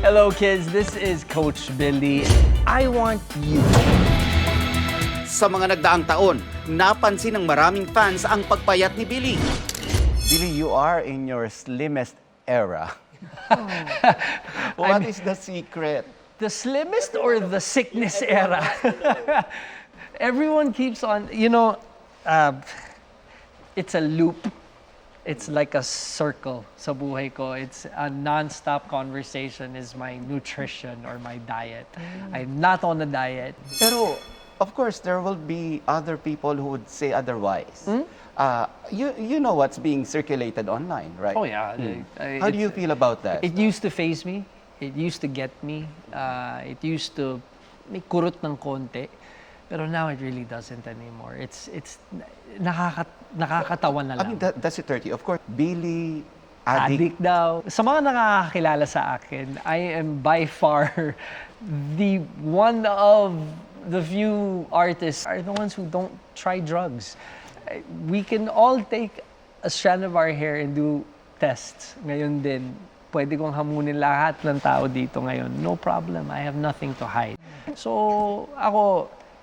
Hello kids, this is Coach Billy. I want you. Sa mga nagdaang taon, napansin ng maraming fans ang pagpayat ni Billy. Billy, you are in your slimmest era. What is the secret? The slimmest or the sickness era? Everyone keeps on, it's a loop. It's like a circle sa buhay ko. It's a non-stop conversation is my nutrition or my diet. I'm not on a diet. Pero, of course, there will be other people who would say otherwise. You know what's being circulated online, right? Oh yeah. How do you feel about that? It used to faze me. It used to get me. It used to may kurot ng konti. Pero now it really doesn't anymore. It's nakakatawa na I lang. mean, that's it, 30. Of course, Billy, Addict daw. Sa mga nakakakilala sa akin, I am by far the one of the few artists are the ones who don't try drugs. We can all take a strand of our hair and do tests. Ngayon din, pwede kong hamunin lahat ng tao dito ngayon. No problem. I have nothing to hide. So,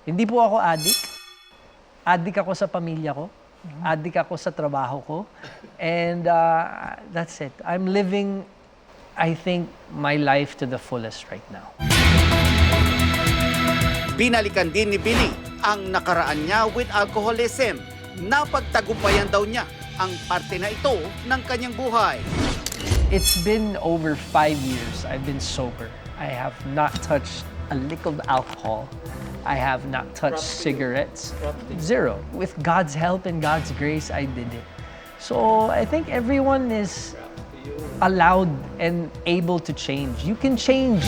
hindi po ako addict. Addict ako sa pamilya ko. Addict ako sa trabaho ko. And that's it. I'm living, I think, my life to the fullest right now. Binalikan din ni Billy ang nakaraan niya with alcoholism. Napagtagumpayan daw niya ang parte na ito ng kanyang buhay. It's been over 5 years I've been sober. I have not touched a lick of alcohol. I have not touched cigarettes. Zero. With God's help and God's grace, I did it. So I think everyone is allowed and able to change. You can change.